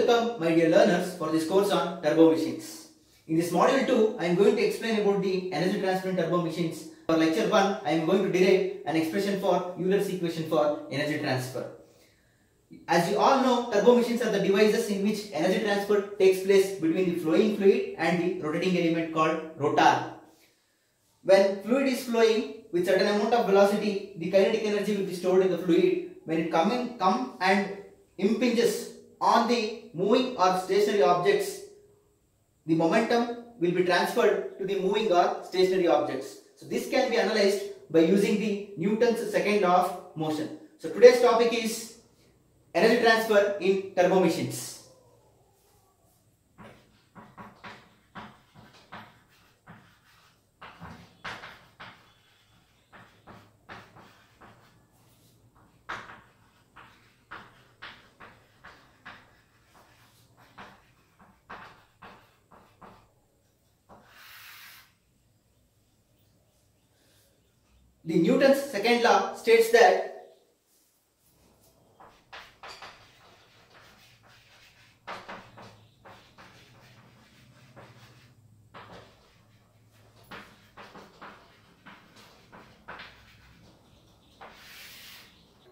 Welcome my dear learners for this course on turbo machines. In this module 2, I am going to explain about the energy transfer in turbo machines. For lecture 1, I am going to derive an expression for Euler's equation for energy transfer. As you all know, turbo machines are the devices in which energy transfer takes place between the flowing fluid and the rotating element called rotor. When fluid is flowing with certain amount of velocity, the kinetic energy will be stored in the fluid. When it come and impinges on the moving or stationary objects, the momentum will be transferred to the moving or stationary objects. So this can be analyzed by using the Newton's second law of motion. So today's topic is energy transfer in turbo machines. The Newton's second law states that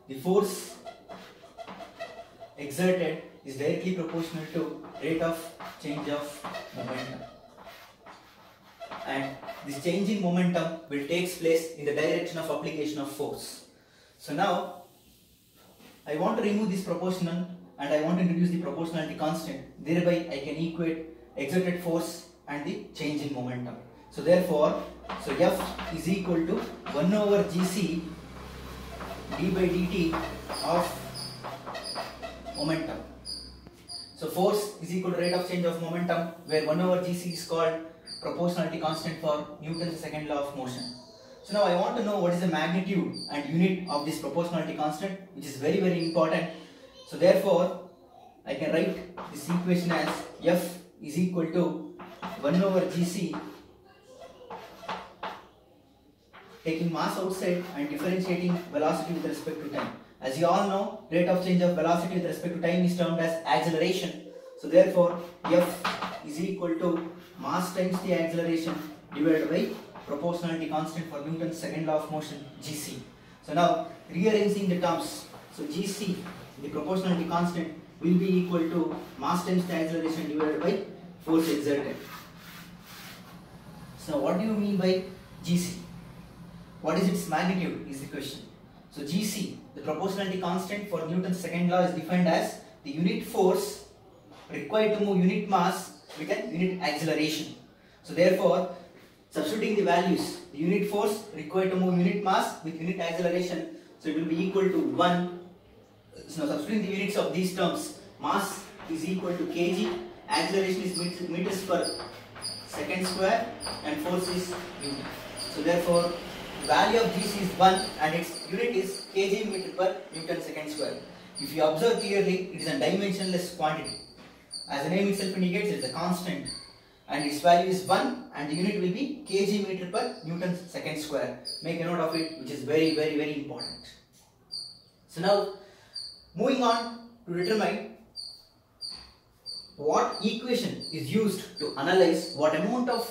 the force exerted is directly proportional to rate of change of momentum, and this change in momentum will take place in the direction of application of force. So now I want to remove this proportional and I want to introduce the proportionality constant. Thereby I can equate exerted force and the change in momentum. So therefore, F is equal to 1 over Gc d by dt of momentum. So force is equal to rate of change of momentum, where 1 over Gc is called proportionality constant for Newton's second law of motion. So now I want to know what is the magnitude and unit of this proportionality constant, which is very important. So therefore I can write this equation as F is equal to 1 over Gc, taking mass outside and differentiating velocity with respect to time. As you all know, rate of change of velocity with respect to time is termed as acceleration. So therefore F is equal to mass times the acceleration divided by proportionality constant for Newton's second law of motion, Gc. So now rearranging the terms, so Gc, the proportionality constant, will be equal to mass times the acceleration divided by force exerted. So what do you mean by Gc? What is its magnitude is the question. So Gc, the proportionality constant for Newton's second law, is defined as the unit force required to move unit mass with a unit acceleration. So therefore, substituting the values, the unit force required to move unit mass with unit acceleration, so it will be equal to 1. So now substituting the units of these terms, mass is equal to kg, acceleration is meters per second square, and force is newton. So therefore, the value of Gc is 1 and its unit is kg meter per newton second square. If you observe clearly, it is a dimensionless quantity. As the name itself indicates, it is a constant and its value is 1 and the unit will be kg meter per newton second square. Make a note of it, which is very important. So now moving on to determine what equation is used to analyze what amount of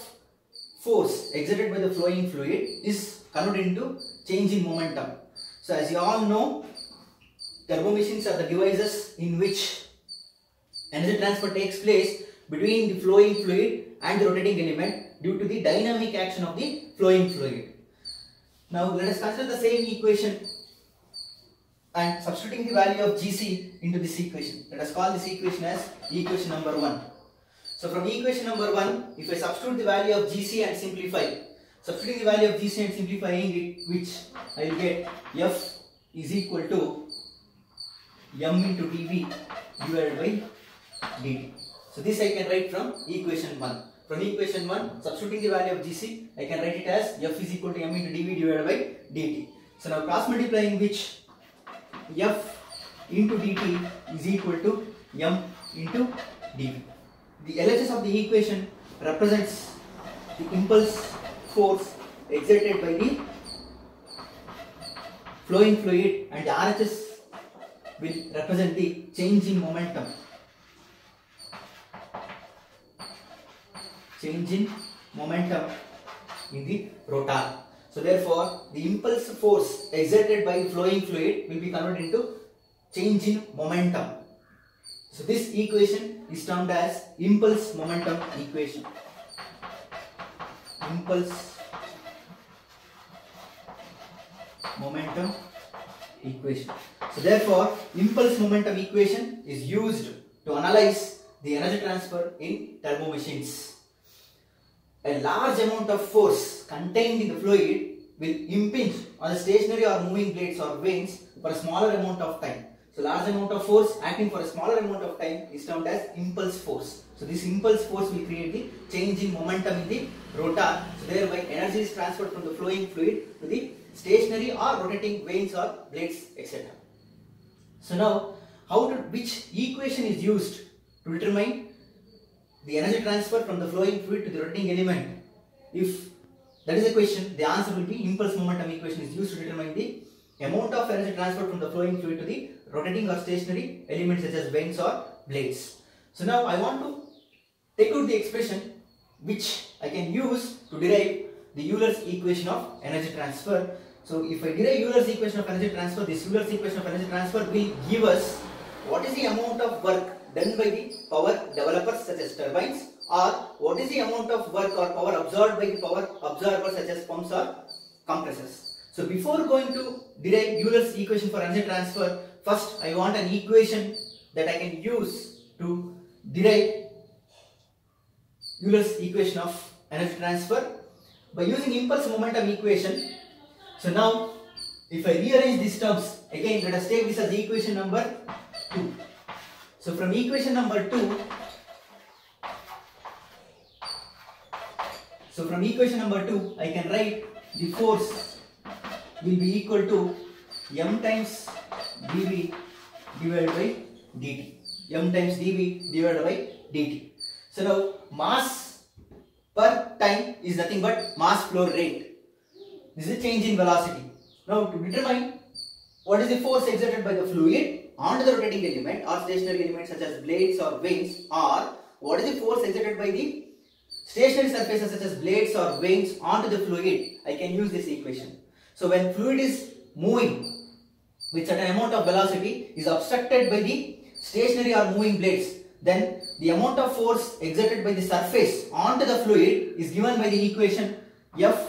force exerted by the flowing fluid is converted into change in momentum. So as you all know, turbo machines are the devices in which energy transfer takes place between the flowing fluid and the rotating element due to the dynamic action of the flowing fluid. Now let us consider the same equation and substituting the value of Gc into this equation. Let us call this equation as equation number 1. So from equation number 1, if I substitute the value of Gc and simplify, substituting the value of Gc and simplifying it, which I will get F is equal to m into dV divided by dt. So this I can write from equation 1. From equation 1, substituting the value of Gc, I can write it as F is equal to m into dV divided by dt. So now cross multiplying which, F into dt is equal to m into dV. The LHS of the equation represents the impulse force exerted by the flowing fluid, and the RHS will represent the change in momentum change in momentum in the rotor. So therefore, the impulse force exerted by flowing fluid will be converted into change in momentum. So this equation is termed as impulse momentum equation. Impulse momentum equation. So therefore, impulse momentum equation is used to analyze the energy transfer in turbo machines. A large amount of force contained in the fluid will impinge on the stationary or moving blades or vanes for a smaller amount of time. So large amount of force acting for a smaller amount of time is termed as impulse force. So this impulse force will create the change in momentum in the rotor. So thereby energy is transferred from the flowing fluid to the stationary or rotating vanes or blades, etc. So now, which equation is used to determine the energy transfer from the flowing fluid to the rotating element? If that is the question, the answer will be impulse momentum equation is used to determine the amount of energy transfer from the flowing fluid to the rotating or stationary elements such as vanes or blades. So now I want to take out the expression which I can use to derive the Euler's equation of energy transfer. So if I derive Euler's equation of energy transfer, this Euler's equation of energy transfer will give us what is the amount of work done by the power developers such as turbines, or what is the amount of work or power absorbed by the power absorbers such as pumps or compressors. So before going to derive Euler's equation for energy transfer, first I want an equation that I can use to derive Euler's equation of energy transfer by using impulse momentum equation. So now if I rearrange these terms, again let us take this as equation number 2. So from equation number 2, I can write the force will be equal to m times dv divided by dt. M times dv divided by dt. So now mass per time is nothing but mass flow rate. This is a change in velocity. Now to determine what is the force exerted by the fluid onto the rotating element or stationary element such as blades or vanes, or what is the force exerted by the stationary surfaces such as blades or vanes onto the fluid, I can use this equation. So when fluid is moving with certain amount of velocity is obstructed by the stationary or moving blades, then the amount of force exerted by the surface onto the fluid is given by the equation F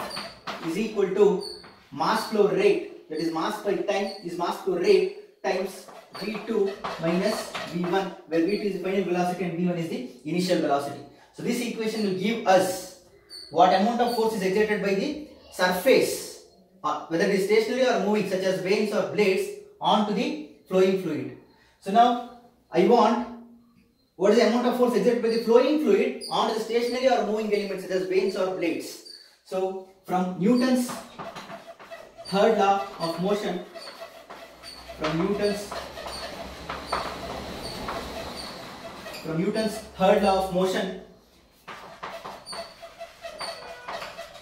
is equal to mass flow rate, that is mass by time is mass flow rate, times V2 minus V1, where V2 is the final velocity and V1 is the initial velocity. So this equation will give us what amount of force is exerted by the surface, whether it is stationary or moving such as vanes or blades, onto the flowing fluid. So now I want what is the amount of force exerted by the flowing fluid onto the stationary or moving elements such as vanes or blades. So from Newton's third law of motion,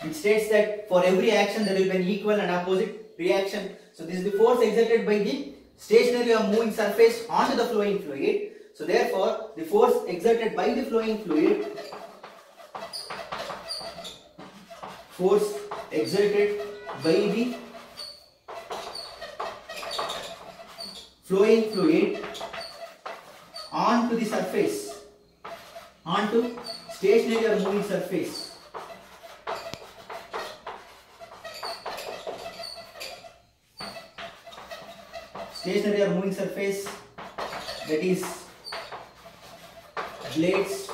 which states that for every action there will be an equal and opposite reaction. So this is the force exerted by the stationary or moving surface onto the flowing fluid. So therefore the force exerted by the flowing fluid onto the surface, onto stationary or moving surface, that is blades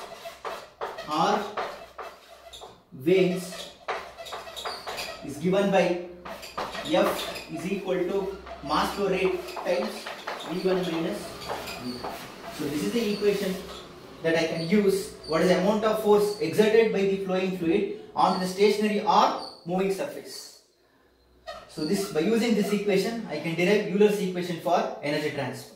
or vanes, is given by F is equal to mass flow rate times V1 minus V2. So this is the equation that I can use what is the amount of force exerted by the flowing fluid onto the stationary or moving surface. So this, by using this equation, I can derive Euler's equation for energy transfer.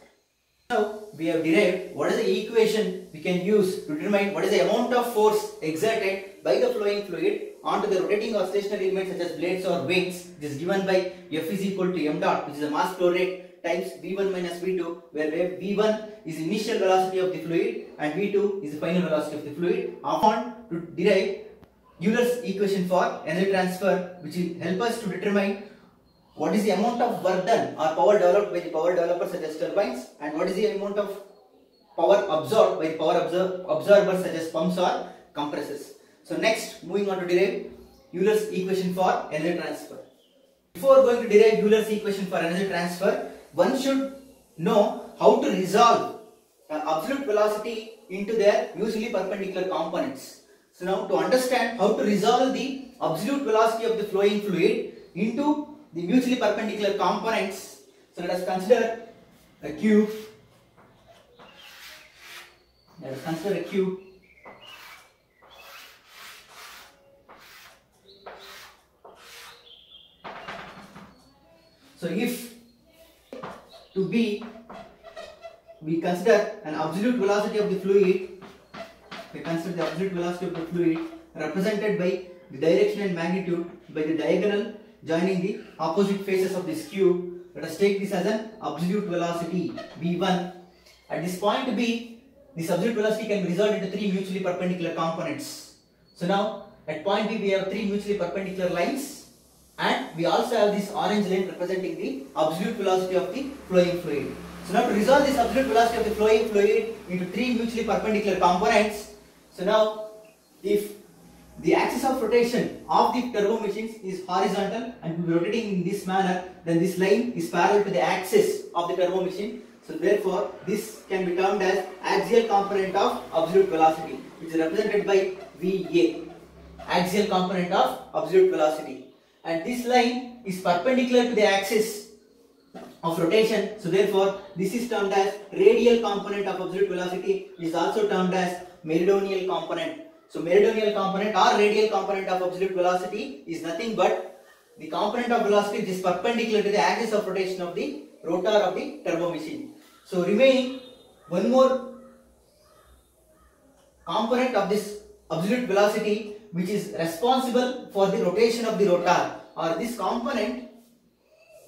Now we have derived what is the equation we can use to determine what is the amount of force exerted by the flowing fluid onto the rotating or stationary elements such as blades or vanes. This is given by F is equal to m dot, which is the mass flow rate, times V1 minus V2, where V1 is the initial velocity of the fluid and V2 is the final velocity of the fluid, upon to derive Euler's equation for energy transfer, which will help us to determine what is the amount of work done or power developed by the power developers such as turbines, and what is the amount of power absorbed by the power absorbers such as pumps or compressors. So next, moving on to derive Euler's equation for energy transfer. Before going to derive Euler's equation for energy transfer, one should know how to resolve absolute velocity into their mutually perpendicular components. So now, to understand how to resolve the absolute velocity of the flowing fluid into the mutually perpendicular components, so let us consider a cube. Let us consider a cube. So if to be, we consider an absolute velocity of the fluid, we consider the absolute velocity of the fluid represented by the direction and magnitude by the diagonal joining the opposite faces of this cube. Let us take this as an absolute velocity V1. At this point B, this absolute velocity can be resolved into three mutually perpendicular components. So now at point B we have three mutually perpendicular lines, and we also have this orange line representing the absolute velocity of the flowing fluid. So now to resolve this absolute velocity of the flowing fluid into three mutually perpendicular components, so now if the axis of rotation of the turbo machines is horizontal and will be rotating in this manner, then this line is parallel to the axis of the turbo machine. So therefore this can be termed as axial component of absolute velocity, which is represented by VA, axial component of absolute velocity. And this line is perpendicular to the axis of rotation, so therefore this is termed as radial component of absolute velocity, which is also termed as meridional component. So meridional component or radial component of absolute velocity is nothing but the component of velocity which is perpendicular to the axis of rotation of the rotor of the turbo machine. So remaining one more component of this absolute velocity which is responsible for the rotation of the rotor, or this component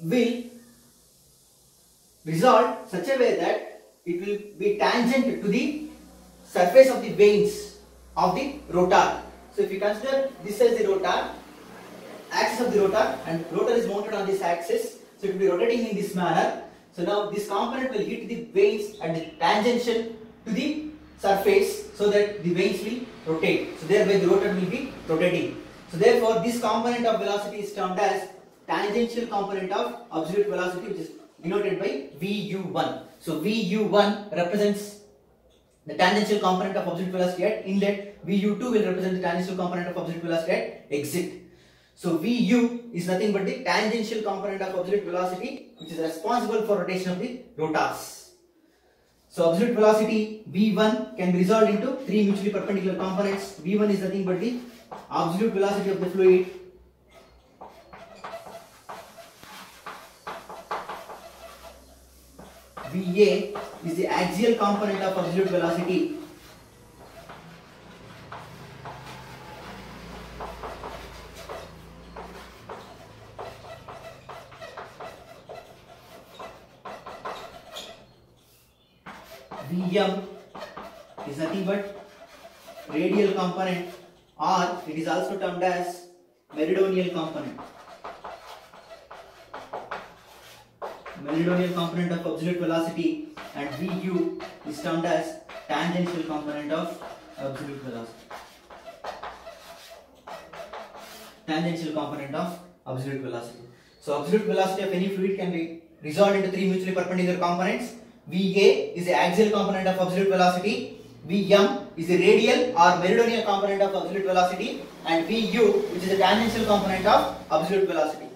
will resolve such a way that it will be tangent to the surface of the vanes of the rotor. So if you consider this as the rotor, axis of the rotor, and rotor is mounted on this axis, so it will be rotating in this manner. So now this component will hit the vanes at the tangential to the surface so that the vanes will rotate. So thereby the rotor will be rotating. So therefore this component of velocity is termed as tangential component of absolute velocity, which is denoted by VU1. So VU1 represents the tangential component of absolute velocity at inlet. VU2 will represent the tangential component of absolute velocity at exit. So VU is nothing but the tangential component of absolute velocity, which is responsible for rotation of the rotors. So absolute velocity V1 can be resolved into three mutually perpendicular components. V1 is nothing but the absolute velocity of the fluid VA is the axial component of absolute velocity VM is nothing but radial component, or it is also termed as meridional component. Meridional component of absolute velocity, and VU is termed as tangential component of absolute velocity. Tangential component of absolute velocity. So absolute velocity of any fluid can be resolved into three mutually perpendicular components. VA is the axial component of absolute velocity, VM is the radial or meridional component of absolute velocity, and VU, which is the tangential component of absolute velocity.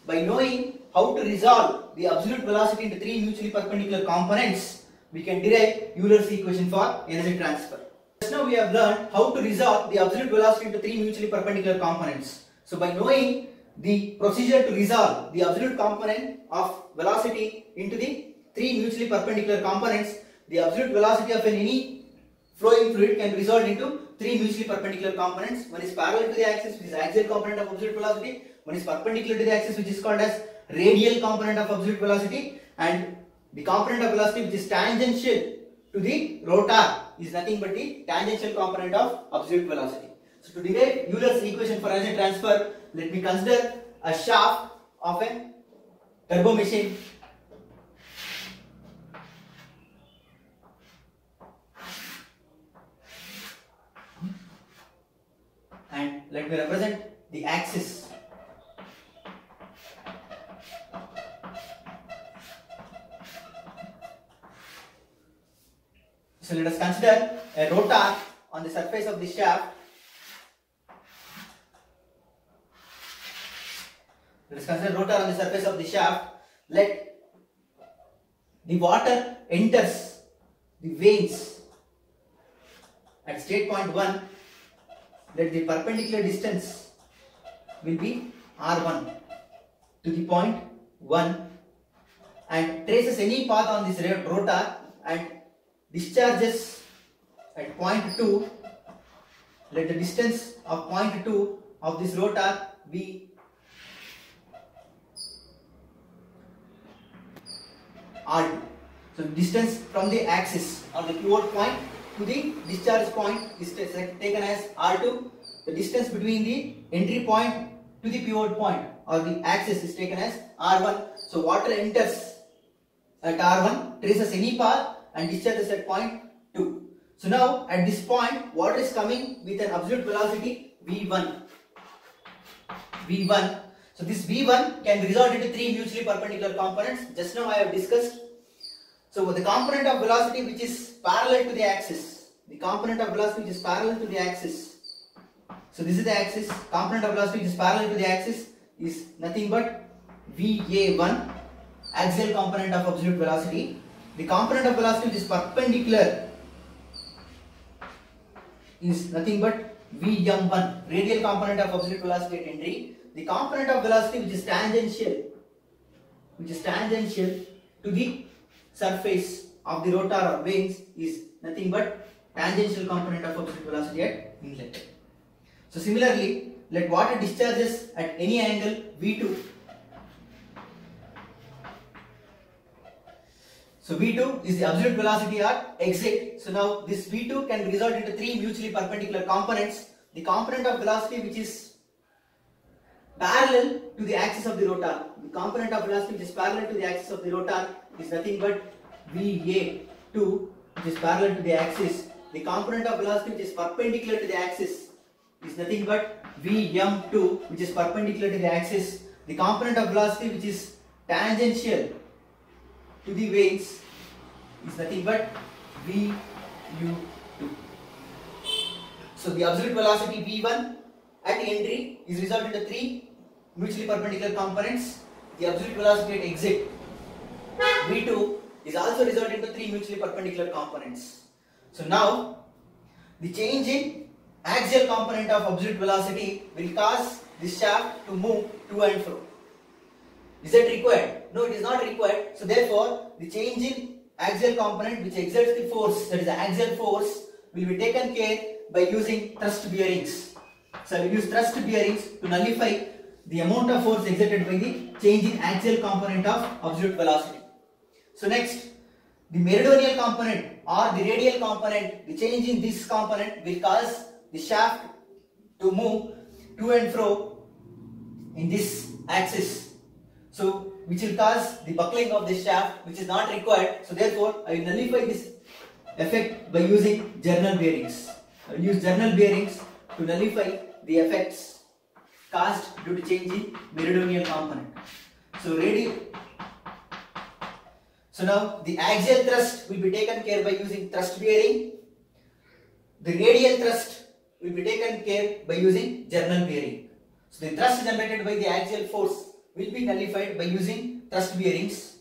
By knowing how to resolve the absolute velocity into three mutually perpendicular components, we can derive Euler's equation for energy transfer. Just now we have learned how to resolve the absolute velocity into three mutually perpendicular components. So by knowing the procedure to resolve the absolute component of velocity into the three mutually perpendicular components, the absolute velocity of any flowing fluid can be resolved into three mutually perpendicular components. One is parallel to the axis, which is axial component of absolute velocity. One is perpendicular to the axis, which is called as radial component of absolute velocity, and the component of velocity which is tangential to the rotor is nothing but the tangential component of absolute velocity. So to derive Euler's equation for energy transfer, let me consider a shaft of a turbo machine. And let me represent the axis. So let us consider a rotor on the surface of the shaft. Let us consider rotor on the surface of the shaft. Let the water enters the veins at state point 1. Let the perpendicular distance will be R1 to the point 1 and traces any path on this rotor and discharges at point 2. Let the distance of point 2 of this rotor be R2. So distance from the axis or the pivot point to the discharge point is taken as R2. The distance between the entry point to the pivot point or the axis is taken as R1. So water enters at R1, traces any path and discharges at point 2. So now at this point water is coming with an absolute velocity V1. So this V1 can result into 3 mutually perpendicular components. Just now I have discussed. So the component of velocity which is parallel to the axis. The component of velocity which is parallel to the axis. So this is the axis. Component of velocity which is parallel to the axis is nothing but VA1, axial component of absolute velocity. The component of velocity which is perpendicular is nothing but VM1, radial component of absolute velocity at entry. The component of velocity which is tangential to the surface of the rotor or vanes is nothing but tangential component of absolute velocity at inlet. So similarly, let water discharges at any angle V2. So V2 is the absolute velocity at exit. So now this V2 can result into 3 mutually perpendicular components. The component of velocity which is parallel to the axis of the rotor. The component of velocity which is parallel to the axis of the rotor is nothing but VA2, which is parallel to the axis. The component of velocity which is perpendicular to the axis is nothing but VM2, which is perpendicular to the axis. The component of velocity which is tangential to the vanes is nothing but VU2. So the absolute velocity V1 at entry is resulted into 3 mutually perpendicular components. The absolute velocity at exit V2 is also resulted into 3 mutually perpendicular components. So now the change in axial component of absolute velocity will cause this shaft to move to and fro. Is that required? No, it is not required. So therefore the change in axial component which exerts the force, that is the axial force, will be taken care by using thrust bearings. So I will use thrust bearings to nullify the amount of force exerted by the change in axial component of absolute velocity. So next, the meridional component or the radial component, the change in this component will cause the shaft to move to and fro in this axis. So which will cause the buckling of this shaft, which is not required. So therefore I will nullify this effect by using journal bearings. I will use journal bearings to nullify the effects caused due to change in meridional component. So now the axial thrust will be taken care by using thrust bearing. The radial thrust will be taken care by using journal bearing. So the thrust generated by the axial force will be nullified by using thrust bearings.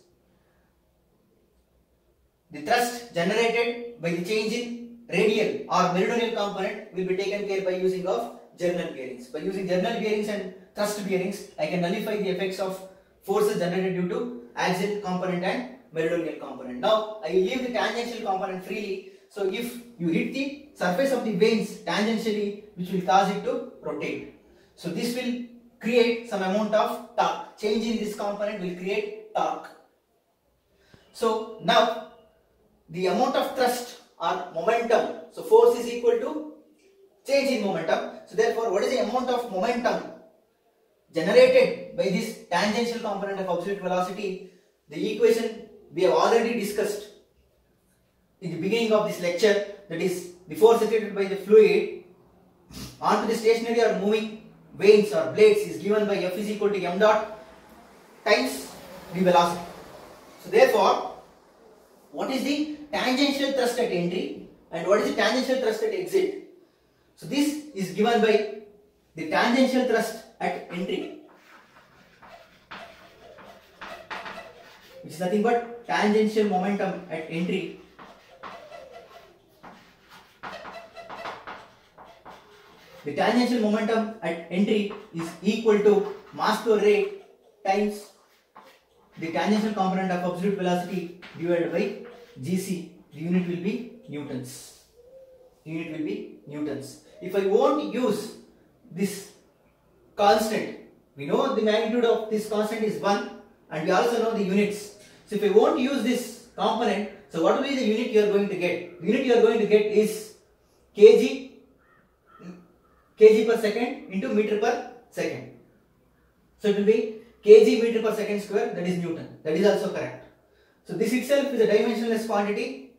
The thrust generated by the change in radial or meridional component will be taken care by using of journal bearings. By using journal bearings and thrust bearings, I can nullify the effects of forces generated due to axial component and meridional component. Now I will leave the tangential component freely. So if you hit the surface of the vanes tangentially, which will cause it to rotate. So this will create some amount of torque. Change in this component will create torque. So now the amount of thrust or momentum, so force is equal to change in momentum. So therefore, what is the amount of momentum generated by this tangential component of absolute velocity? The equation we have already discussed in the beginning of this lecture, that is the force exerted by the fluid onto the stationary or moving vanes or blades is given by F is equal to m dot times the velocity. So therefore, what is the tangential thrust at entry and what is the tangential thrust at exit? So this is given by the tangential thrust at entry, which is nothing but tangential momentum at entry The tangential momentum at entry is equal to mass flow rate times the tangential component of absolute velocity divided by gc. The unit will be newtons. If I won't use this constant, we know the magnitude of this constant is 1 and we also know the units. So if I won't use this component, so what will be the unit you are going to get? The unit you are going to get is kg per second into meter per second. So it will be kg meter per second square, that is Newton. That is also correct. So this itself is a dimensionless quantity.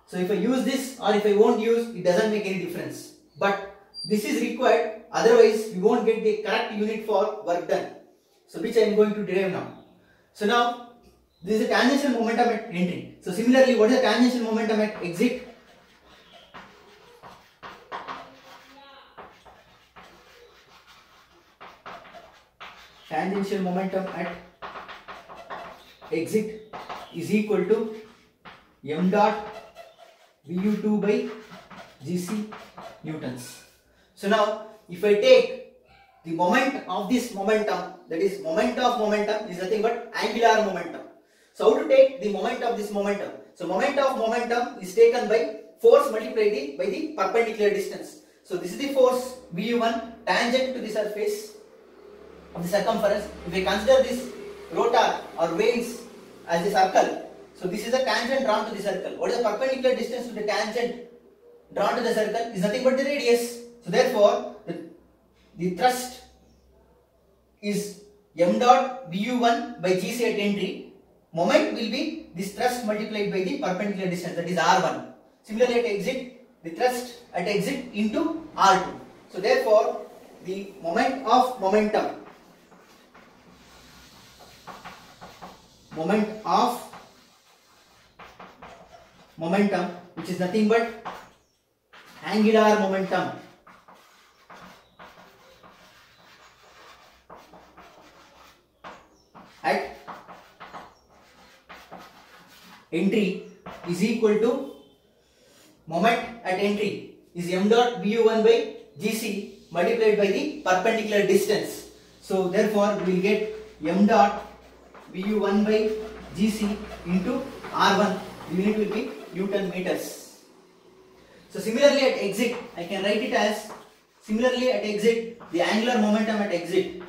So if I use this or if I won't use, it doesn't make any difference. But this is required, otherwise we won't get the correct unit for work done. So which I am going to derive now. So now this is a tangential momentum at entry. So similarly, what is the tangential momentum at exit? Tangential momentum at exit is equal to m dot Vu2 by Gc newtons. So now if I take the moment of this momentum, that is moment of momentum is nothing but angular momentum. So how to take the moment of this momentum? So moment of momentum is taken by force multiplied by the perpendicular distance. So this is the force Vu1 tangent to the surface of the circumference. If we consider this rotor or vanes as a circle, so this is a tangent drawn to the circle. What is the perpendicular distance to the tangent drawn to the circle? Is nothing but the radius. So therefore, the thrust is m dot Vu1 by Gc at entry. Moment will be this thrust multiplied by the perpendicular distance, that is R1. Similarly at exit, the thrust at exit into R2. So therefore, the moment of momentum which is nothing but angular momentum at entry is equal to moment at entry is m dot Vu1 by Gc multiplied by the perpendicular distance. So therefore we will get m dot Vu1 by Gc into R1. The unit will be Newton meters. So similarly at exit, I can write it as similarly at exit, the angular momentum at exit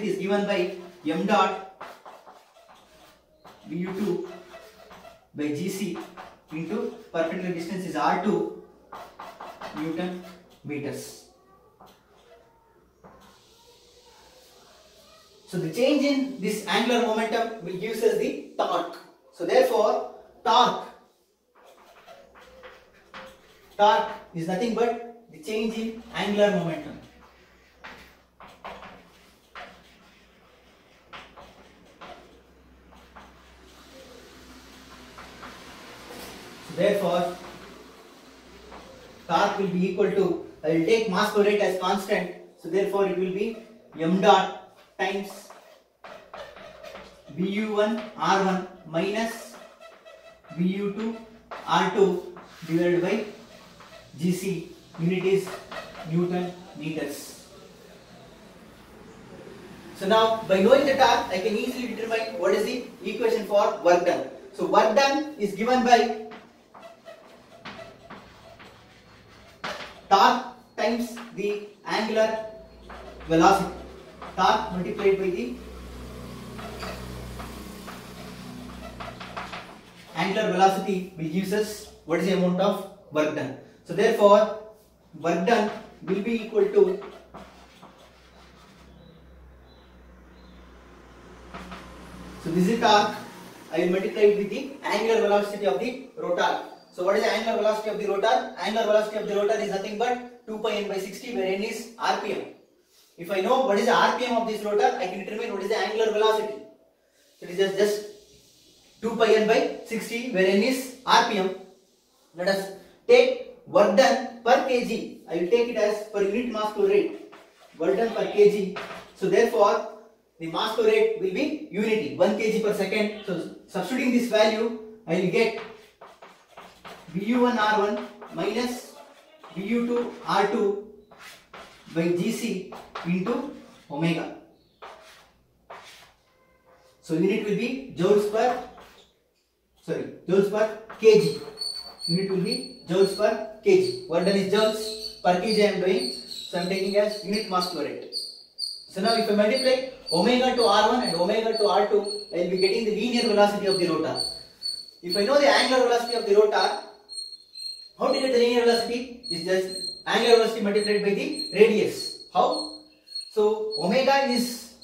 is given by m dot Vu2 by Gc into perpendicular distance is R2 Newton meters. So the change in this angular momentum will give us the torque. So therefore, torque is nothing but the change in angular momentum. So therefore, torque will be equal to, I will take mass flow rate as constant. So therefore, it will be m dot times Vu1 R1 minus Vu2 R2 divided by Gc. Unit is Newton meters. So now by knowing the torque, I can easily determine what is the equation for work done. So work done is given by torque times the angular velocity. Torque multiplied by the angular velocity will gives us what is the amount of work done. So therefore, work done will be equal to this is torque. I will multiply it with the angular velocity of the rotor. So what is the angular velocity of the rotor? Angular velocity of the rotor is nothing but 2 pi n by 60, where n is RPM. If I know what is the RPM of this rotor, I can determine what is the angular velocity. So it is just 2 pi n by 60, where n is RPM. Let us take work done per kg. I will take it as per unit mass flow rate. Work done per kg. So therefore, the mass flow rate will be unity, 1 kg per second. So substituting this value, I will get VU1 R1 minus VU2 R2 by Gc into omega. So unit will be joules per kg. Unit will be joules per kg. What done is joules per kg I am doing. So I am taking as unit mass flow rate. So now if I multiply omega to R1 and omega to R2, I will be getting the linear velocity of the rotor. If I know the angular velocity of the rotor, how to get the linear velocity? Is just angular velocity multiplied by the radius. How? So omega is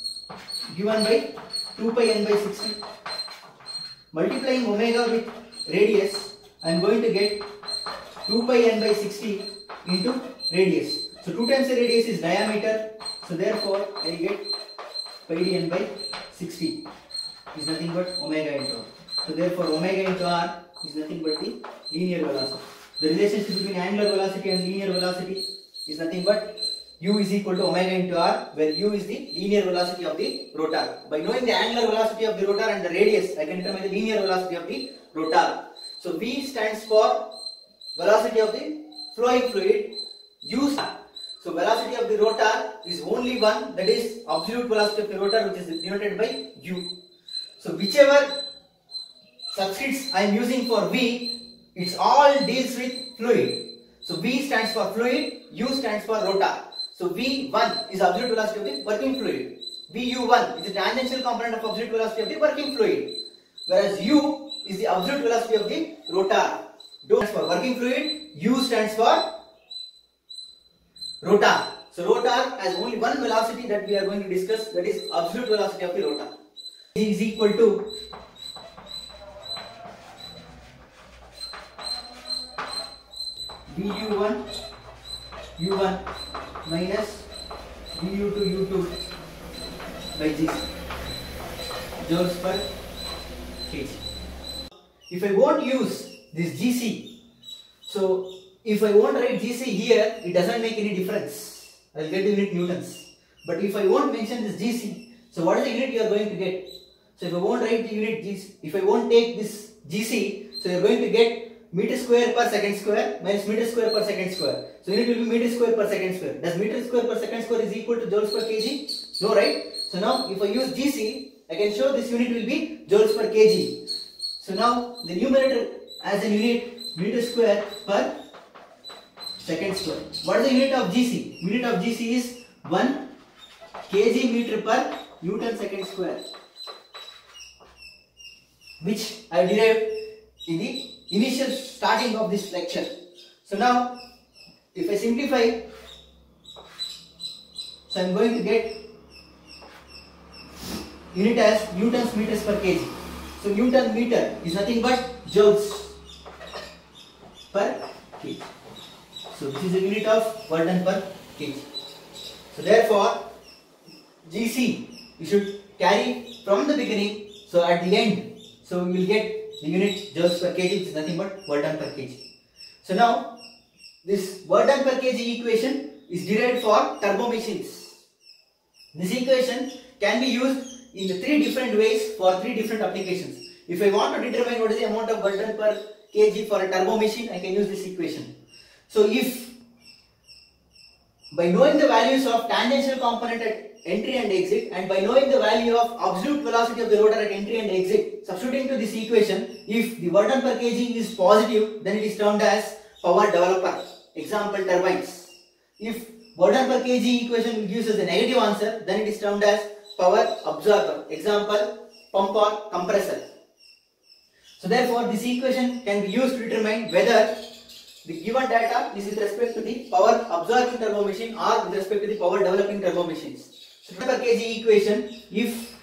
given by 2 pi n by 60. Multiplying omega with radius, I am going to get 2 pi n by 60 into radius. So 2 times the radius is diameter. So therefore, I will get pi d n by 60 is nothing but omega into r. So therefore, omega into r is nothing but the linear velocity. The relationship between angular velocity and linear velocity is nothing but u is equal to omega into r, where u is the linear velocity of the rotor. By knowing the angular velocity of the rotor and the radius, I can determine the linear velocity of the rotor. So V stands for velocity of the flowing fluid. U. So velocity of the rotor is only one, that is absolute velocity of the rotor, which is denoted by u. So whichever subscripts I am using for V, it's all deals with fluid. So V stands for fluid, U stands for rotor. So V1 is absolute velocity of the working fluid. VU1 is the tangential component of absolute velocity of the working fluid. Whereas U is the absolute velocity of the rotor. Do stands for working fluid, U stands for rotor. So rotor has only one velocity that we are going to discuss, that is absolute velocity of the rotor. V is equal to VU1 U1 minus VU2 U2 by Gc, joules per kg. If I won't use this Gc, so if I won't write Gc here, it doesn't make any difference. I will get the unit newtons. But if I won't mention this Gc, so what is the unit you are going to get? So if I won't write the unit Gc, if I won't take this Gc, so you are going to get meter square per second square minus meter square per second square. So unit will be meter square per second square. Does meter square per second square is equal to joules per kg? No, right? So now if I use Gc, I can show this unit will be joules per kg. So now the numerator as a unit, meter square per second square. What is the unit of Gc? Unit of Gc is 1 kg meter per Newton second square, which I derived in the initial starting of this lecture. So now if I simplify, so I am going to get unit as newtons meters per kg. So Newton meter is nothing but joules per kg. So this is the unit of work done per kg. So therefore Gc you should carry from the beginning, so at the end, so you will get the unit joules per kg, which is nothing but work done per kg. So now this work done per kg equation is derived for turbo machines. This equation can be used in 3 different ways for 3 different applications. If I want to determine what is the amount of work done per kg for a turbo machine, I can use this equation. So if by knowing the values of tangential component at entry and exit, and by knowing the value of absolute velocity of the rotor at entry and exit, substituting to this equation, if the work done per kg is positive, then it is termed as power developer. Example, turbines. If work done per kg equation gives us a negative answer, then it is termed as power absorber. Example, pump or compressor. So therefore this equation can be used to determine whether the given data is with respect to the power absorbing turbo machine or with respect to the power developing turbo machines. So per kg equation, if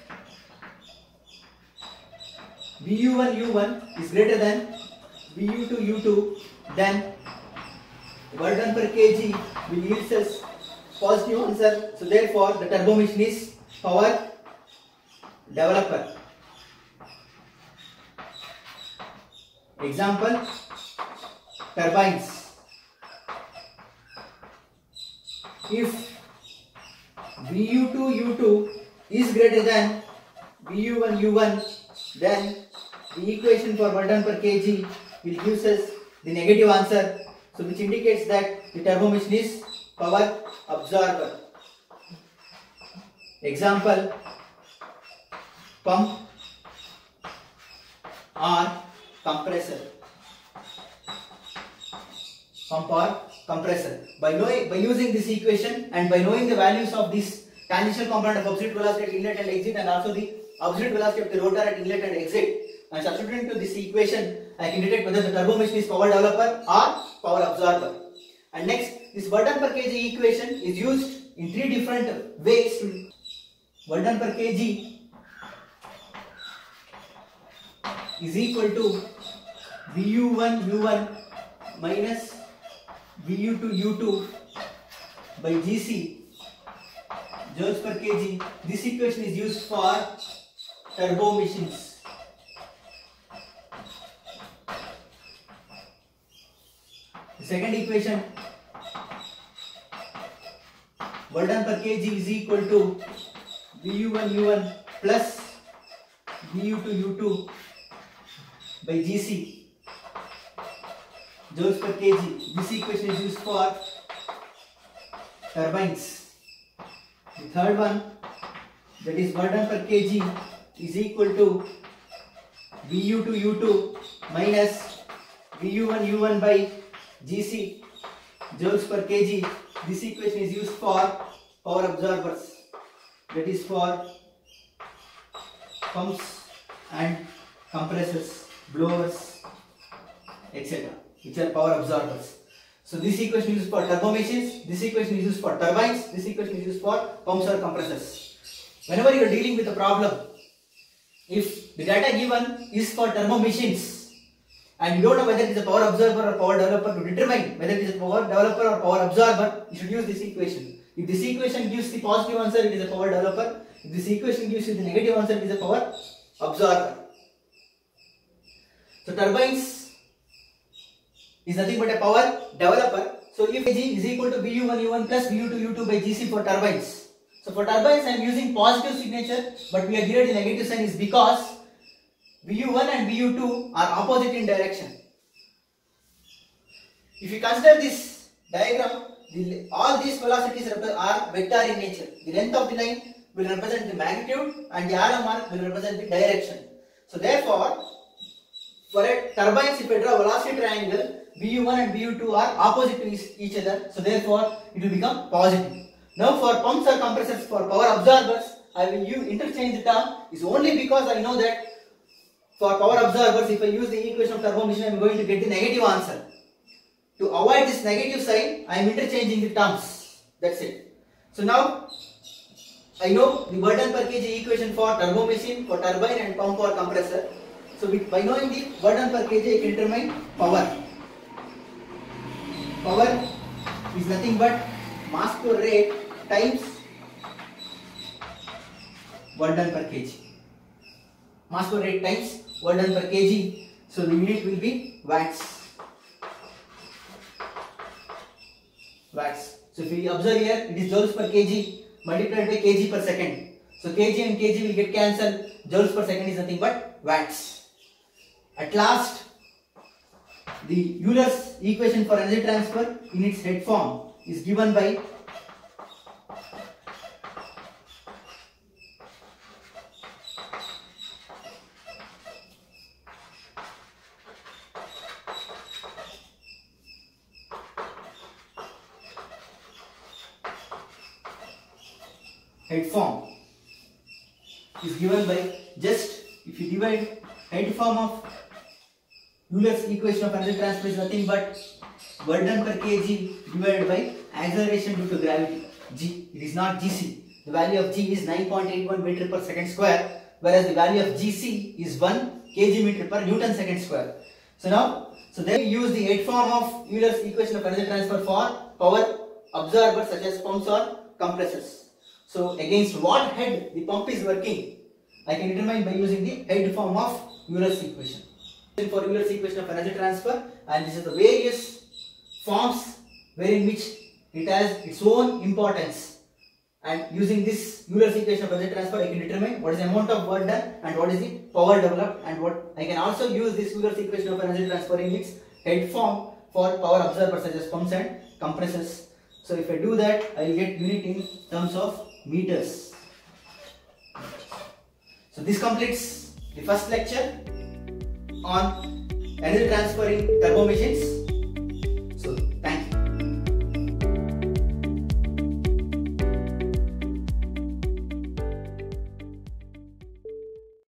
VU1 U1 is greater than VU2 U2, then work done per kg will yield us positive answer. So therefore the turbo machine is power developer. Example, turbines. If VU2 U2 is greater than VU1 U1, then the equation for work done per kg will give us the negative answer, so which indicates that the turbo machine is power absorber. Example, pump or compressor. Pump or compressor. By using this equation and by knowing the values of this tangential component of absolute velocity at inlet and exit, and also the absolute velocity of the rotor at inlet and exit, and substituting to this equation, I can detect whether the turbo machine is power developer or power absorber. And next, this work done per kg equation is used in three different ways. Work done per kg is equal to VU1 U1 minus VU2 U2 by GC joules per kg. This equation is used for turbo machines. The second equation, work done per kg is equal to VU1 U1 plus VU2 U2 by GC joules per kg. This equation is used for turbines. The third one, that is work done per kg is equal to VU2 U2 minus VU1 U1 by GC joules per kg. This equation is used for power absorbers, that is for pumps and compressors, blowers, etc., which are power absorbers. So this equation is used for turbo machines, this equation is used for turbines, this equation is used for pumps or compressors. Whenever you are dealing with a problem, if the data given is for turbo machines and you don't know whether it is a power absorber or power developer, to determine whether it is a power developer or power absorber, you should use this equation. If this equation gives the positive answer, it is a power developer. If this equation gives you the negative answer, it is a power absorber. So turbines is nothing but a power developer. So if G is equal to VU1 U1 plus VU2 U2 by GC for turbines. So for turbines I am using positive signature, but we have given the negative sign is because VU1 and VU2 are opposite in direction. If you consider this diagram, all these velocities are vector in nature. The length of the line will represent the magnitude and the arrow mark will represent the direction. So therefore, for a turbines, if I draw a velocity triangle, VU1 and VU2 are opposite to each other. So therefore, it will become positive. Now for pumps or compressors, for power absorbers, I will interchange the term is only because I know that for power absorbers, if I use the equation of turbo machine, I am going to get the negative answer. To avoid this negative sign, I am interchanging the terms. That's it. So now, I know the work done per kg equation for turbo machine, for turbine and pump or compressor. So by knowing the work done per kg, I can determine power. Power is nothing but mass per rate times work done per kg. Mass per rate times work done per kg. So the unit will be watts. Watts. So if we observe here, it is joules per kg multiplied by kg per second. So kg and kg will get cancelled. Joules per second is nothing but watts. At last, the Euler's equation for energy transfer in its head form is given by just if you divide head form of Euler's equation of energy transfer is nothing but work done per kg divided by acceleration due to gravity, g. It is not gc. The value of g is 9.81 meter per second square, whereas the value of gc is 1 kg meter per Newton second square. So then we use the head form of Euler's equation of energy transfer for power absorbers such as pumps or compressors. So against what head the pump is working, I can determine by using the head form of Euler's equation. For Euler's equation of energy transfer, and this is the various forms wherein which it has its own importance, and using this Euler's equation of energy transfer I can determine what is the amount of work done and what is the power developed, and what I can also use this Euler's equation of energy transfer in its head form for power absorbers such as pumps and compressors. So if I do that, I will get unit in terms of meters. So this completes the first lecture on energy transfer in turbo machines.